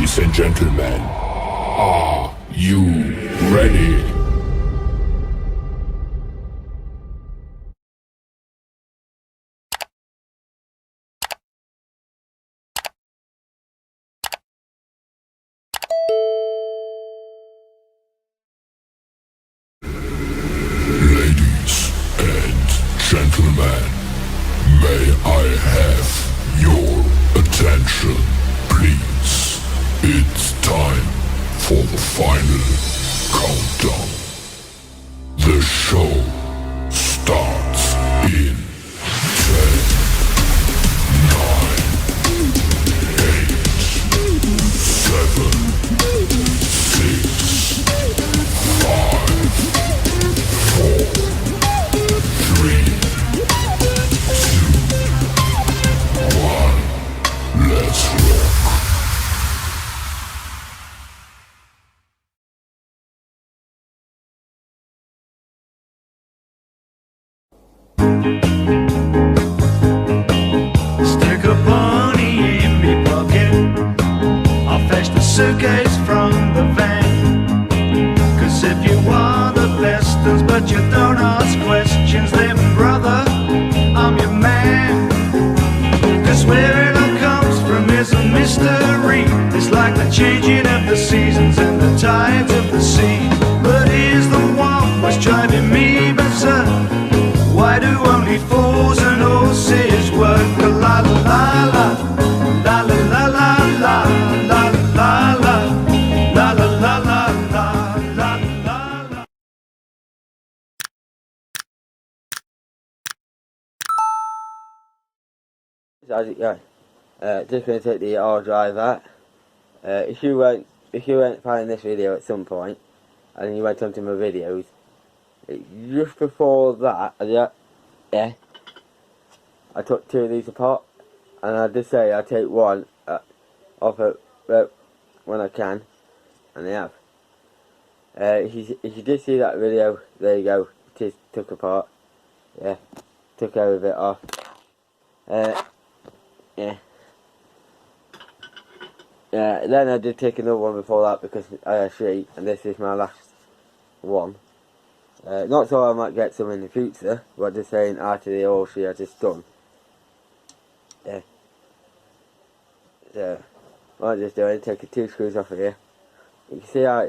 Ladies and gentlemen, are you ready? Ladies and gentlemen, may I have your attention, please? It's time for the final countdown. The show starts in 10, 9, 8, 7, 6, 5, 4, 3, 2, 1. Let's rock. Stick a bunny in me pocket. I'll fetch the suitcase from the van. Cause if you are the best uns but you don't ask questions, then brother, I'm your man. Cause where it all comes from is a mystery. It's like the changing of the seasons and the tides of the sea. But here's the one what's driving me berserk. Why do only fools and horses work? La la la la, la la la la la, la la la, la la la la, la la la. How's it going? Just going to take the hard drive out. If you weren't finding this video at some point, and you went onto my videos, just before that, I took two of these apart, and I just say I take one off it when I can, and I have. If you did see that video, there you go. It is took apart. Yeah, took every bit off. Yeah. Then I did take another one before that because I had three, and this is my last one. Not so I might get some in the future, but just saying after the all three I just done. Yeah. So, what I'm just doing, taking two screws off of here. You can see how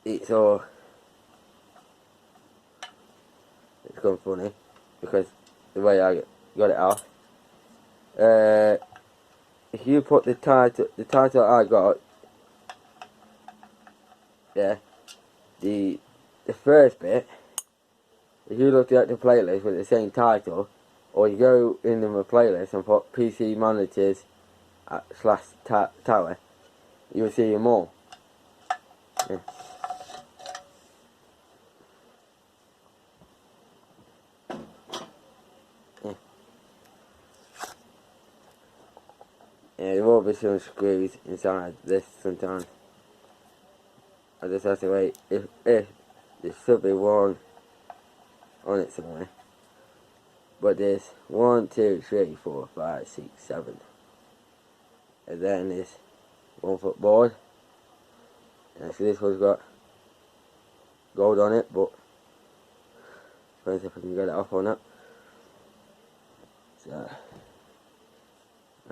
it's all, it's gone funny, because the way I got it off. If you put the title I got, yeah, the first bit, if you look at the playlist with the same title, or you go into my playlist and put PC monitors / tower, you will see them all. Yeah. Yeah, there will be some screws inside this sometimes. I just have to wait. If there should be one on it somewhere. But there's 1, 2, 3, 4, 5, 6, 7. And then there's 1 foot board. And so this one's got gold on it, but depends if I can get it off or not. So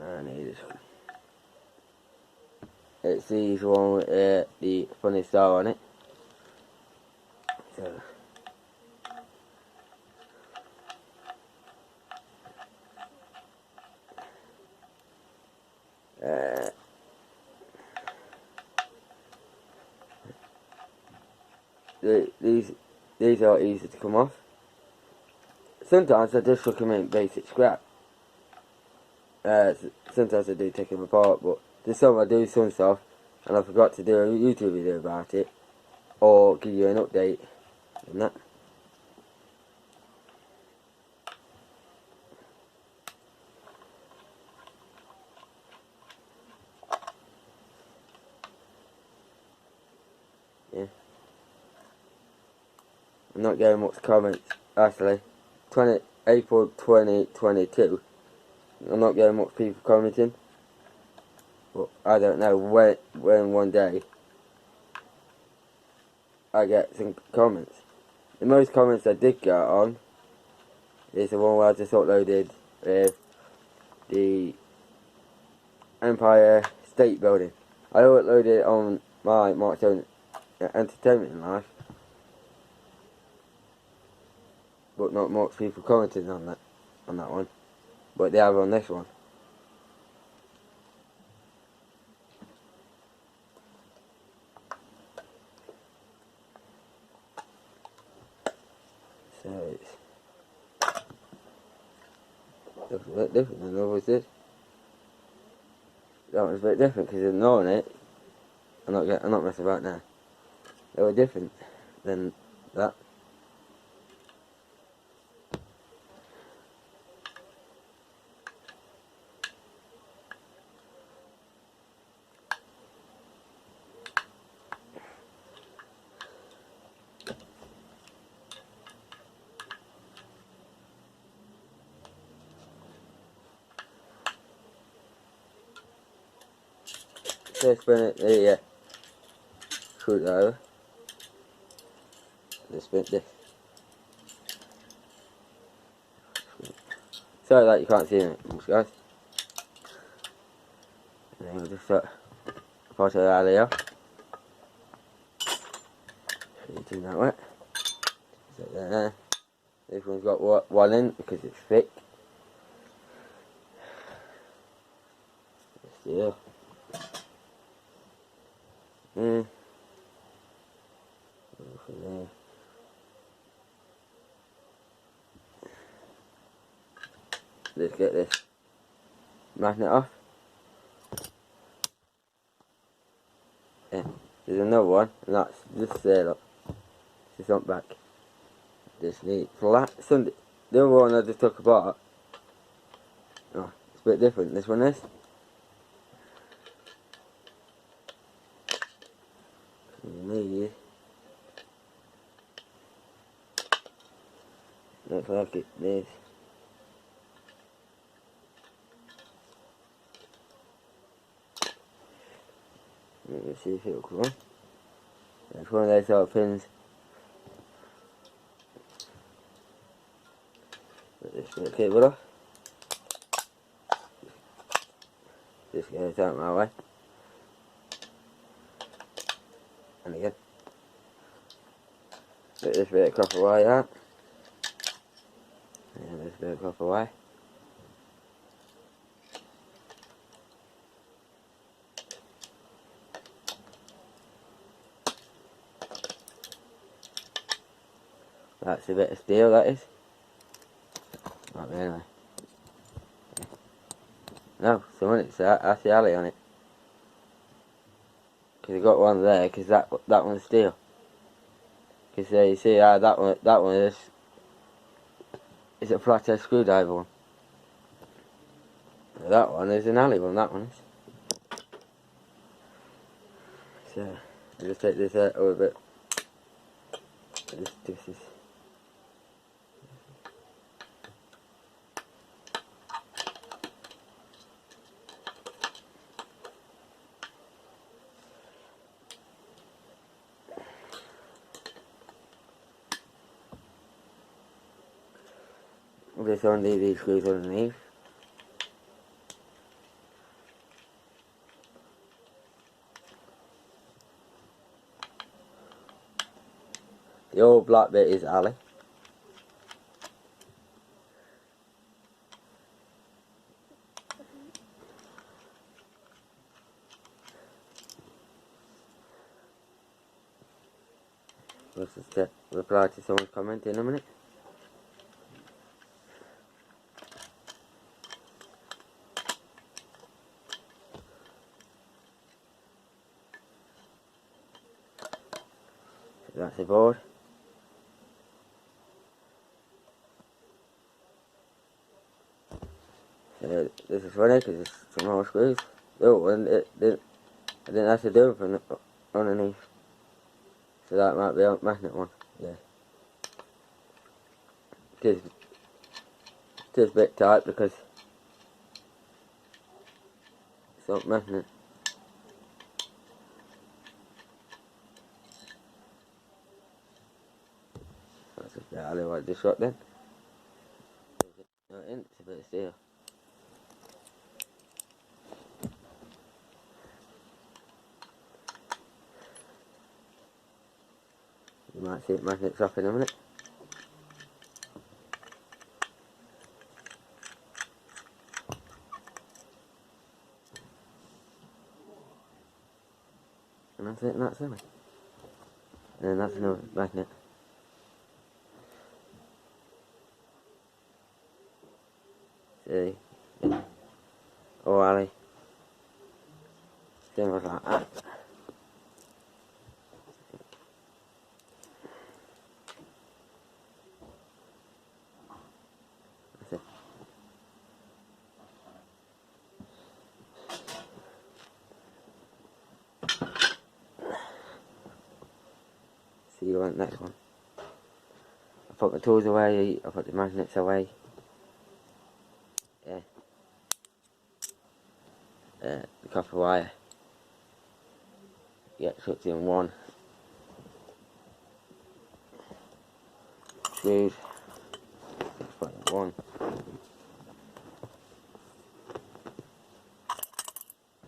I need this one. It's these one with the funny star on it. So these are easy to come off. Sometimes I just look them in basic scrap. Sometimes I do take them apart, but there's some I do some stuff, and I forgot to do a YouTube video about it, or give you an update on that. Yeah. I'm not getting much comments, actually. April 2022, I'm not getting much people commenting. But I don't know when one day I get some comments. The most comments I did get on is the one where I just uploaded the Empire State Building. I uploaded it on my Mark's Own Entertainment Life, but not much people commented on that one. But they have on this one. So it's looks a bit different than the others did. That one's a bit different because ignoring it. I'm not messing about now. They were different than that. So spin it, the screwdriver. Just spin this. Sorry that you can't see it, guys. And then we'll just put a part of the alley off. It's in that way. So there. This one's got one in because it's thick. Steel. From there. Let's get this magnet off. Yeah, there's another one, and that's just there, look. It's not back. Just need flat. The other one I just took apart. Oh, it's a bit different. This one is. Need. Looks like it is. Let's see if it'll come on. That's one of those sort of pins. Put this bit of cable off. Just get it out my way. And again. Put this bit of copper wire out. And this bit of copper wire. That's a bit of steel, that is. Might be anyway. No, someone it's that's the alley on it. Because I got one there, because that one's steel. Because you see how that one is a flathead screwdriver one. That one is an alley one, that one is. So, I'll just take this out a little bit. This is. This only these screws underneath. The old black bit is alley. Let's just reply to someone's comment in a minute. So that's the board. So this is funny because it's some more screws. Oh, and I didn't have to do it from underneath. So that might be a magnet one. Yeah. It is a bit tight because it's not magnet. Yeah, I know what I just got then. No, it's a bit of steel. You might see it magnets off in a minute. And that's it, and that's it. And then that's another magnet. See? Oh, Ali. Same as like that. That's it. See you on the next one. I put my tools away, I put the magnets away. Yeah. The copper wire gets hooked in one. Screws. Put in one.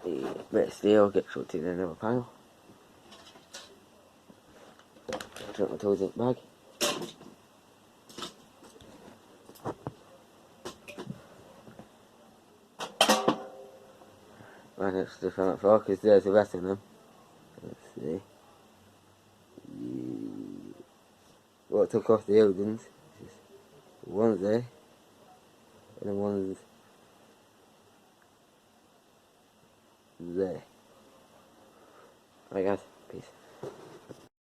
The bit of steel gets hooked in another panel. Took my tools in the bag. Magnets just on the floor because there's the rest of them. Let's see. What took off the Odins. One's there. And the one's there. Alright guys, peace.